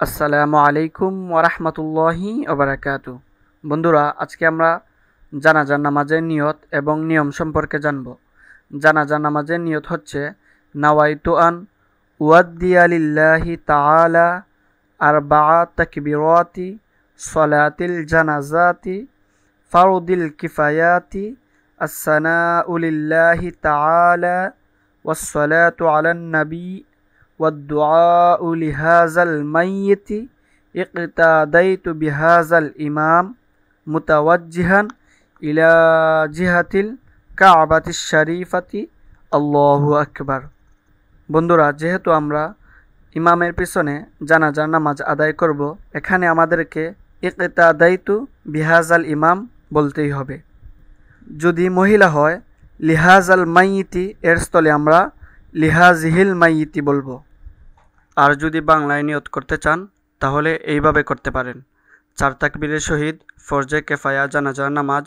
আসসালামু আলাইকুম ওয়ারাহমাতুল্লাহি ওয়াবারাকাতু। বন্ধুরা, আজকে আমরা জানাজা নামাজের নিয়ত এবং নিয়ম সম্পর্কে জানব। জানাজা নামাজের নিয়ত হচ্ছে নাওয়াইতু আন উয়াদ্দিয়া লিল্লাহি তাআলা আরবাআ তাকবীরাতি সলাতিল জানাজাতি ফারদিল কিফায়াতি আসসানাউ লিল্লাহি তাআলা ওয়াসসালাতু আলান নবী والدعاء لهذا الميت اقتديت بهذا الإمام متوجها إلى جهة الكعبة الشريفة الله أكبر। বন্ধুরা, যেহেতু আমরা ইমামের পিছনে জানাজার নামাজ আদায় করব, এখানে আমাদেরকে ইকতাদাইতু বিহাজাল ইমাম বলতেই হবে। যদি মহিলা হয় লিহাজাল মাইয়িতি এর স্থলে আমরা লিহাজিহিল মাইয়িতি বলবো। আর যদি বাংলায় নিয়ত করতে চান তাহলে এইভাবে করতে পারেন। 4 তাকবীরের সহিত ফরজে কেফায়া জানাজার নামাজ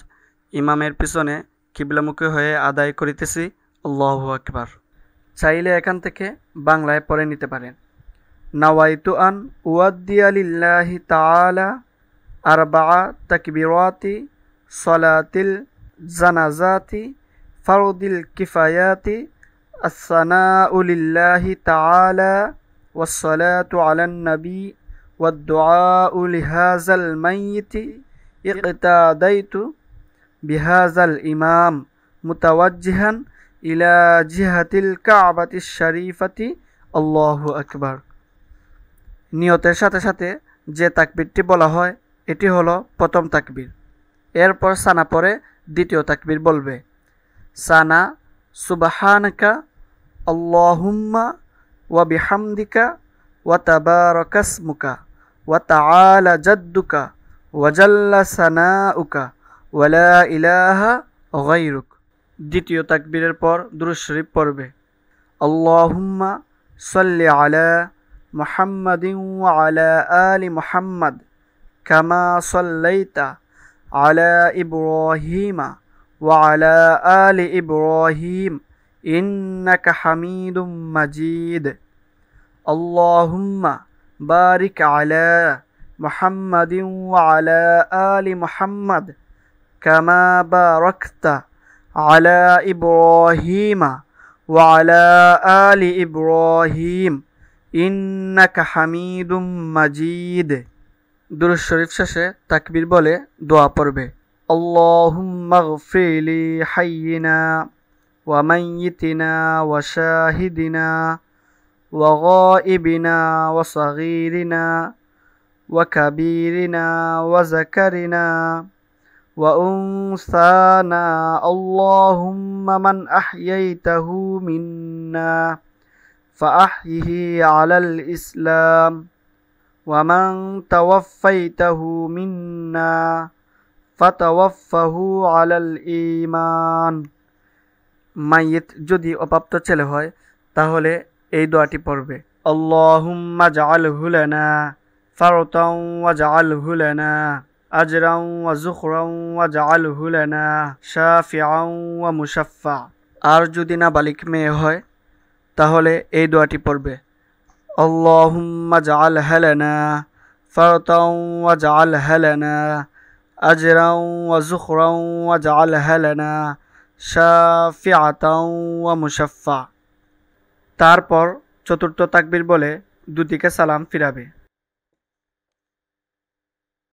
ইমামের পিছনে কিবলামুখী হয়ে আদায় করিতেছি, আল্লাহু আকবার। চাইলে এখান থেকে বাংলায় পড়ে নিতে পারেন। নাওয়াইতু আন উয়াদ্দিয়া লিল্লাহি তাআলা আরবাআ তাকবীরাতি সলাতিল জানাজাতি ফারদিল কিফায়াতি আসসানাউ লিল্লাহি তাআলা والصلاة على النبي والدعاء لهذا الميت اقتديت بهذا الإمام متوجها إلى جهة الكعبة الشريفة الله أكبر। নিয়তের সাথে সাথে যে তাকবীরটি বলা হয় এটি হলো প্রথম তাকবীর। এরপর সানা পরে দ্বিতীয় তাকবীর বলবে। সানা সুবহানাকা আল্লাহুম্মা ওয়া বিহামদিকা ওয়া তাবারাকাসমুকা ওয়া তাআলা জাদ্দুকা ওয়া জাল্লা সানাউকা ওয়া লা ইলাহা গায়রুক। দ্বিতীয় তাকবীরের পর দুরূদ শরীফ পড়বে। আল্লাহুম্মা সাল্লি আলা মুহাম্মাদিন ওয়া আলা আলি মুহাম্মাদ কামা সাল্লাইতা আলা ইব্রাহিমা ওয়া আলা আলি ইব্রাহিম ইন্নাকা হামিদুম মাজিদ। আল্লাহুম্মা বারিক আলা মুহাম্মাদিন ওয়া আলা আলি মুহাম্মাদ কামা বারাকতা আলা ইব্রাহিমা ওয়া আলা আলি ইব্রাহিম ইন্নাকা হামিদুম মাজিদ। দুরূদ শরীফ শেষে তাকবীর বলে দোয়া পড়বে। আল্লাহুম্মা গফিরলি হাইয়িনা ওয়া মাইয়িতিনা ওয়া শাহিদিনা ওয়া গায়িবিনা ওয়া সাগীরিনা ওয়া কাবীরিনা ওয়া যাকারিনা ওয়া উনসানা আল্লাহুম্মা মান আহইয়াইতাহু মিন্না ফাআহইহি আলাল ইসলাম ওয়া মান তাওয়াফফাইতাহু মিন্না ফাতাওয়াফফাহু আলাল ঈমান। মাইয়িত যদি অপ্রাপ্ত ছেলে হয় তাহলে এই দোয়াটি পড়বে। আল্লাহুম্মা জাআলহু লানা ফারতান ওয়া জাআলহু লানা আজরান ওয়া যুখরান ওয়া জাআলহু লানা শাফিআন ওয়া মুশাফফা। আর যদি নাবালিগ মেয়ে হয় তাহলে এই দোয়াটি পড়বে। আল্লাহুম্মা জাআলহা লানা ফারতান ওয়া জাআলহা লানা আজরান ওয়া যুখরান ওয়া জাআলহা লানা শাফিআতান ওয়া মুশাফফা। তারপর চতুর্থ তাকবীর বলে দুদিকে সালাম ফিরাবে।